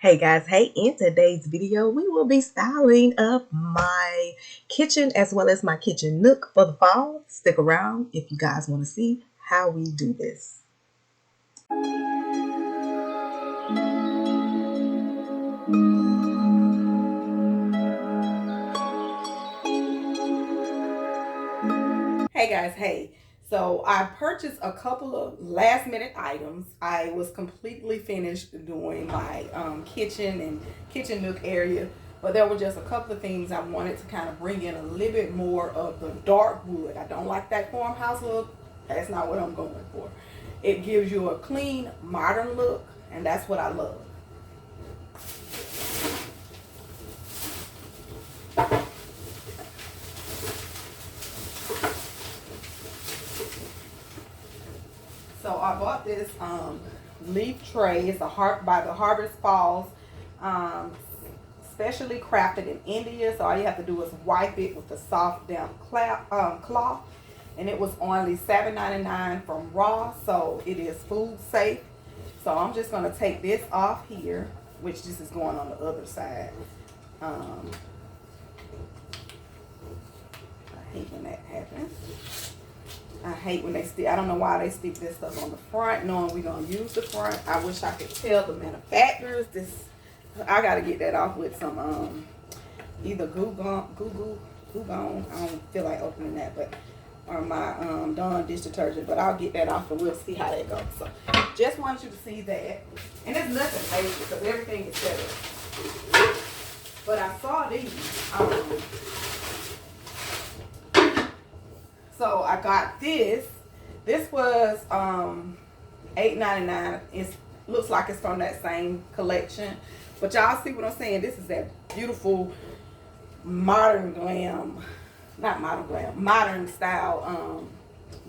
Hey guys, hey, in today's video, we will be styling up my kitchen as well as my kitchen nook for the fall. Stick around if you guys want to see how we do this. Hey guys, hey. So I purchased a couple of last minute items. I was completely finished doing my kitchen and kitchen nook area, but there were just a couple of things I wanted to kind of bring in a little bit more of the dark wood. I don't like that farmhouse look. That's not what I'm going for. It gives you a clean, modern look, and that's what I love. So I bought this leaf tray. It's by the Harvest Falls, specially crafted in India. So all you have to do is wipe it with a soft damp cloth. And it was only $7.99 from Ross, so it is food safe. So I'm just gonna take this off here, which this is going on the other side. I hate when that happens. I hate when they stick. I don't know why they stick this stuff on the front, knowing we're gonna use the front. I wish I could tell the manufacturers this. I gotta get that off with some either Goo Gone. I don't feel like opening that, but or my Dawn dish detergent. But I'll get that off and we'll see how that goes. So just wanted you to see that, and it's nothing major because everything is set up. But I saw these. So I got this. This was $8.99. It looks like it's from that same collection. But y'all see what I'm saying? This is that beautiful modern style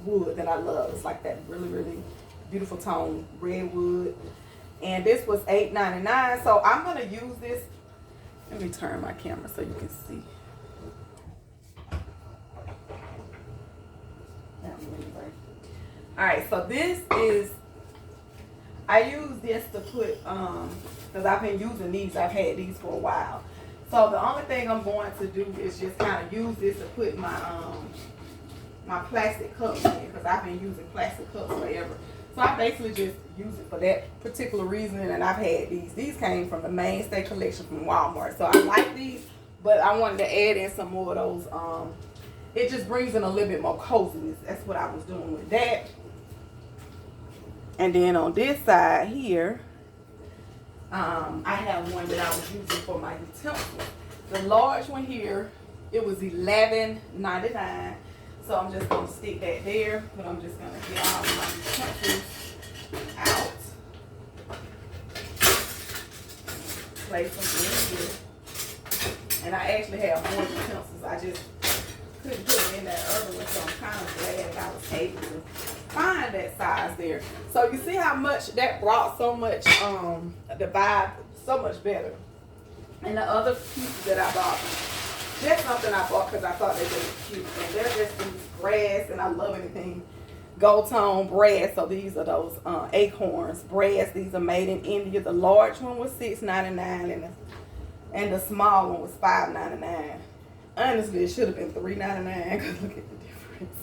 wood that I love. It's like that really, really beautiful tone red wood. And this was $8.99. So I'm gonna use this. Let me turn my camera so you can see. Alright, so this is, I use this to put, because I've been using these, I've had these for a while. So the only thing I'm going to do is just kind of use this to put my my plastic cups in, because I've been using plastic cups forever. So I basically just use it for that particular reason, and I've had these. These came from the Mainstay collection from Walmart. So I like these, but I wanted to add in some more of those. It just brings in a little bit more coziness. That's what I was doing with that. And then on this side here, I have one that I was using for my utensils. The large one here, it was $11.99. So I'm just gonna stick that there, but I'm just gonna get all my utensils out. Place them in here. And I actually have more utensils. I just couldn't put them in that other one, so I'm kind of glad that I was able to find that size there. So you see how much that brought so much the vibe so much better. And the other pieces that I bought, that's something I bought because I thought they were cute, and they're just these brass, and I love anything gold tone brass. So these are those acorns brass. These are made in India. The large one was $6.99 and the small one was $5.99. Honestly, it should have been $3.99 because look at the difference.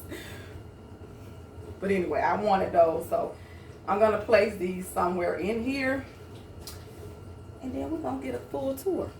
But anyway, I wanted those, so I'm gonna place these somewhere in here, and then we're gonna get a full tour.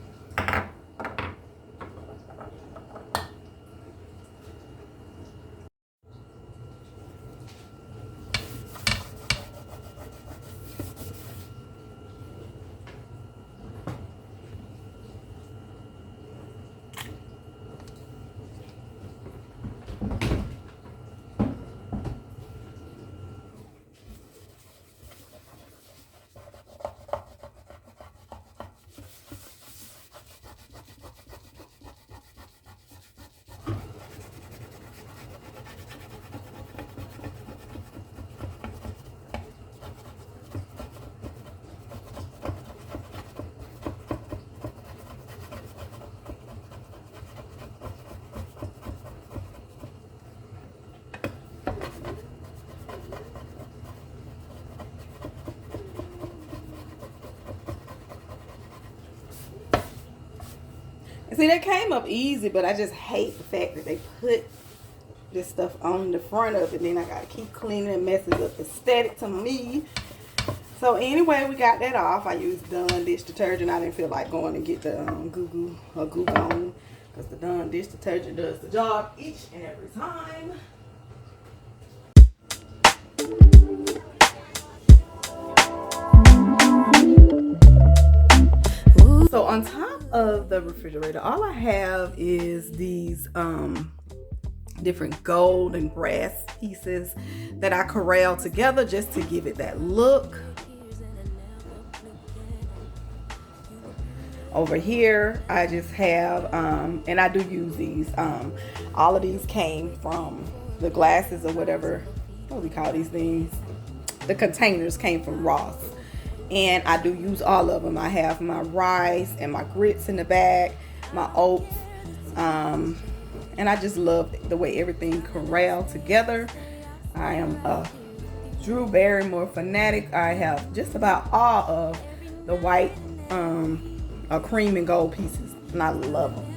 See, that came up easy, but I just hate the fact that they put this stuff on the front of it. Then I gotta keep cleaning and messes up aesthetic to me. So anyway, we got that off. I used Dawn dish detergent. I didn't feel like going to get the Goo Gone, because the Dawn dish detergent does the job each and every time. So on top of the refrigerator, all I have is these different gold and brass pieces that I corral together just to give it that look. Over here, I just have, and I do use these. All of these came from the glasses or whatever, what do we call these things? The containers came from Ross. And I do use all of them. I have my rice and my grits in the bag, my oats. And I just love the way everything corralled together. I am a Drew Barrymore fanatic. I have just about all of the white cream and gold pieces, and I love them.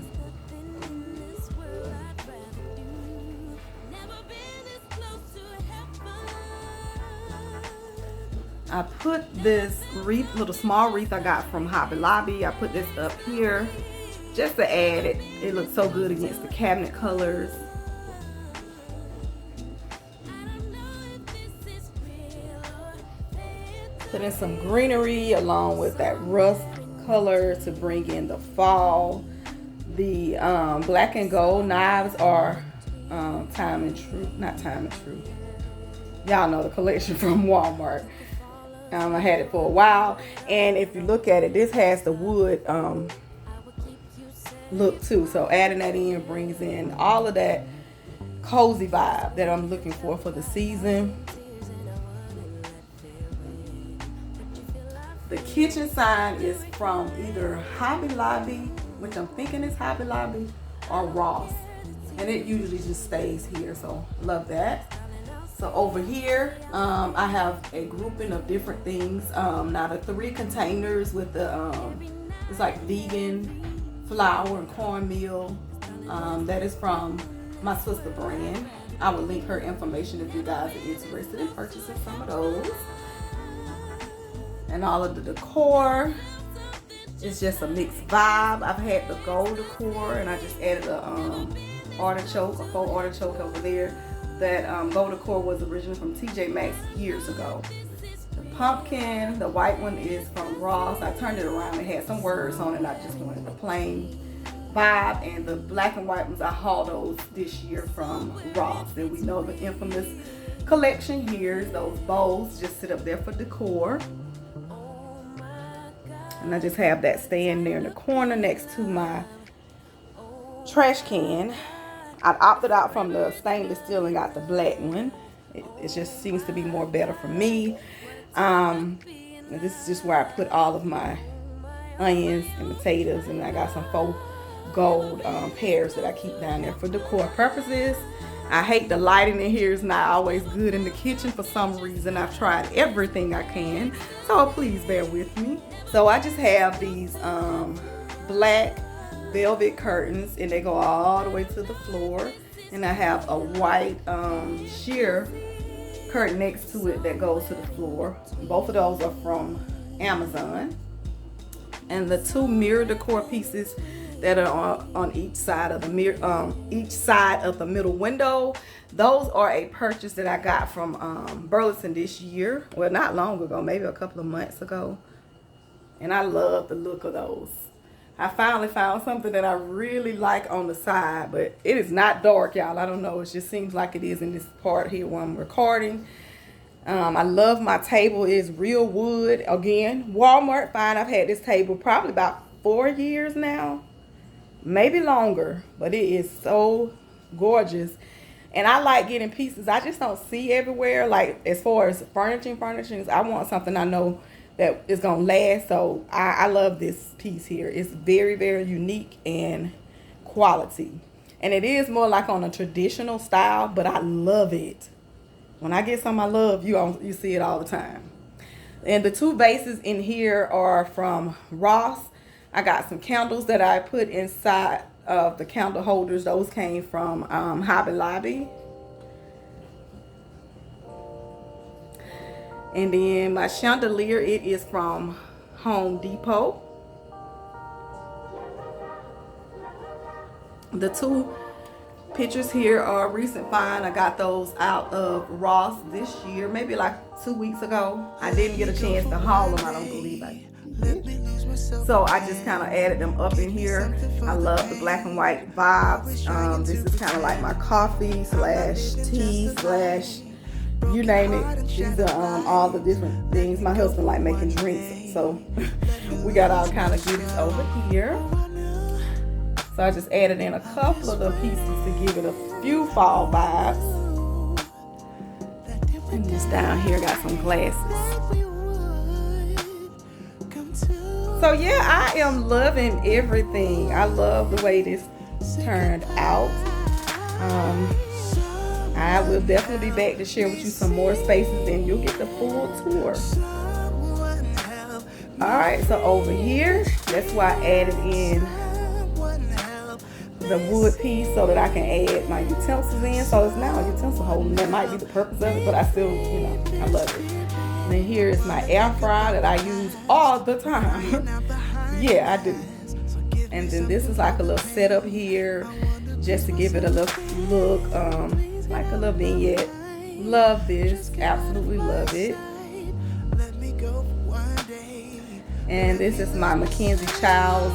I put this wreath, little small wreath I got from Hobby Lobby. I put this up here just to add it. It looks so good against the cabinet colors. Put in some greenery along with that rust color to bring in the fall. The black and gold knives are Time and True, not Time and True. Y'all know the collection from Walmart. I had it for a while, and if you look at it, this has the wood look too. So adding that in brings in all of that cozy vibe that I'm looking for the season. The kitchen sign is from either Hobby Lobby, which I'm thinking is Hobby Lobby, or Ross, and it usually just stays here, so love that. So over here, I have a grouping of different things. Now the 3 containers with the, it's like vegan flour and cornmeal. That is from my sister brand. I will link her information if you guys are interested in purchasing some of those. And all of the decor is just a mixed vibe. I've had the gold decor, and I just added a artichoke, a faux artichoke over there. That gold decor was originally from TJ Maxx years ago. The pumpkin, the white one, is from Ross. I turned it around and had some words on it. I just wanted the plain vibe. And the black and white ones, I hauled those this year from Ross. And we know the infamous collection here. Those bowls just sit up there for decor. And I just have that stand there in the corner next to my trash can. I opted out from the stainless steel and got the black one. It just seems to be more better for me. And this is just where I put all of my onions and potatoes, and I got some faux gold pears that I keep down there for decor purposes. I hate the lighting in here is not always good in the kitchen for some reason. I've tried everything I can, so please bear with me. So I just have these black velvet curtains, and they go all the way to the floor, and I have a white sheer curtain next to it that goes to the floor. Both of those are from Amazon. And the 2 mirror decor pieces that are on each side of the mirror, each side of the middle window, those are a purchase that I got from Burlington this year. Well, not long ago, maybe a couple of months ago, and I love the look of those. I finally found something that I really like on the side, but it is not dark, y'all. I don't know. It just seems like it is in this part here where I'm recording. I love my table. It is real wood. Again, Walmart find. I've had this table probably about 4 years now, maybe longer, but it is so gorgeous. And I like getting pieces I just don't see everywhere. Like as far as furnishings, I want something I know that is gonna last. So I love this piece here. It's very, very unique and quality, and it is more like on a traditional style, but I love it. When I get something I love, you see it all the time. And the 2 vases in here are from Ross. I got some candles that I put inside of the candle holders. Those came from Hobby Lobby. And then my chandelier, it is from Home Depot. The two pictures here are a recent find. I got those out of Ross this year, maybe like 2 weeks ago. I didn't get a chance to haul them, I don't believe I did. So I just kind of added them up in here. I love the black and white vibes. This is kind of like my coffee slash tea slash you name it. These are all the different things. My husband like making drinks, so we got all kind of goodies over here. So I just added in a couple of the pieces to give it a few fall vibes. And just down here got some glasses. So yeah, I am loving everything. I love the way this turned out. I will definitely be back to share with you some more spaces and you'll get the full tour. Alright, so over here, that's why I added in the wood piece so that I can add my utensils in. So it's now a utensil holder. That might be the purpose of it, but I still, you know, I love it. And then here is my air fryer that I use all the time. Yeah, I do. And then this is like a little setup here just to give it a look, like a little vignette. Love this, absolutely love it. And this is my Mackenzie Childs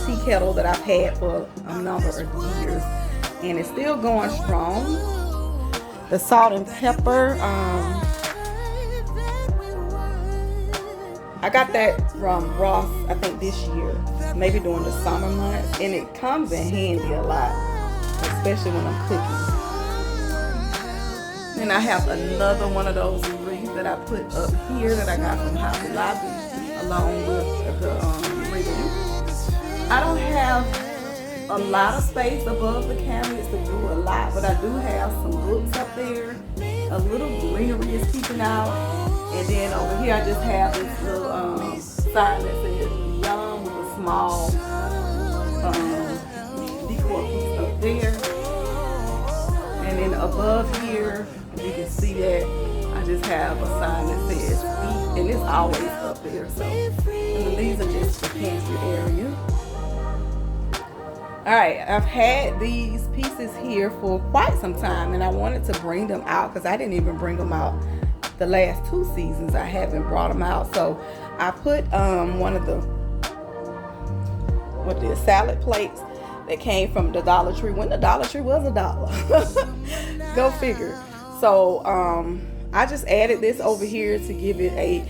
tea kettle that I've had for a number of years, and it's still going strong. The salt and pepper, I got that from Ross, I think this year, maybe during the summer months, and it comes in handy a lot, especially when I'm cooking. Then I have another one of those wreaths that I put up here that I got from Hobby Lobby along with the ribbon. I don't have a lot of space above the cabinets to do a lot, but I do have some books up there. A little greenery is peeking out. And then over here I just have this little sign that says Yum with a small decor piece up there. And then above here, you can see that I just have a sign that says Feet, and it's always up there. So, and then these are just the pantry area. Alright, I've had these pieces here for quite some time, and I wanted to bring them out because I didn't even bring them out the last 2 seasons. I haven't brought them out. So I put one of the salad plates that came from the Dollar Tree when the Dollar Tree was $1. Go figure. So I just added this over here to give it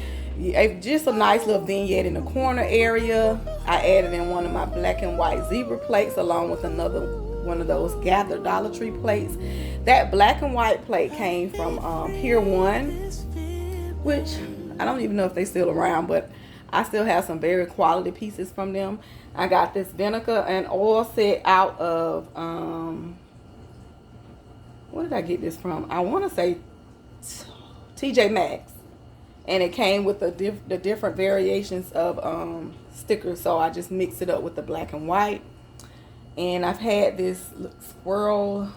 just a nice little vignette in the corner area. I added in one of my black and white zebra plates along with another one of those gathered Dollar Tree plates. That black and white plate came from Pier 1, which I don't even know if they're still around, but I still have some very quality pieces from them. I got this vinegar and oil set out of, where did I get this from? I want to say TJ Maxx. And it came with the different variations of stickers, so I just mixed it up with the black and white. And I've had this squirrel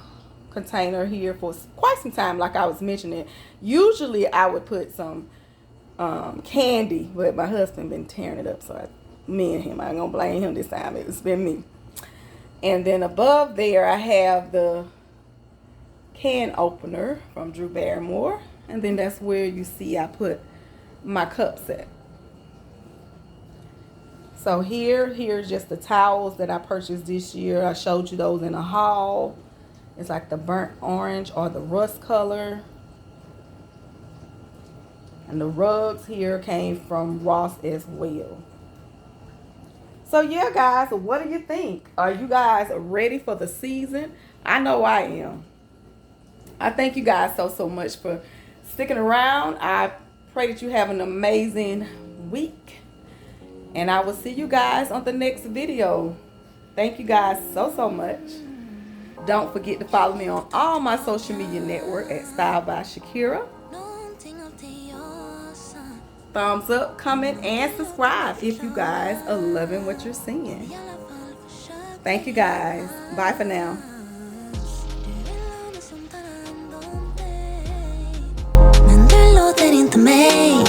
container here for quite some time, like I was mentioning. Usually I would put some candy, but my husband been tearing it up, so me and him, I ain't gonna blame him this time. It's been me. And then above there I have the can opener from Drew Barrymore, and then that's where you see I put my cup set. So here's just the towels that I purchased this year. I showed you those in a haul. It's like the burnt orange or the rust color. And the rugs here came from Ross as well. So yeah, guys, what do you think? Are you guys ready for the season? I know I am. I thank you guys so much for sticking around. I pray that you have an amazing week. And I will see you guys on the next video. Thank you guys so much. Don't forget to follow me on all my social media network at Style by Shakira. thumbs up, comment, and subscribe if you guys are loving what you're seeing. Thank you guys. Bye for now. 만들로 때린 틈에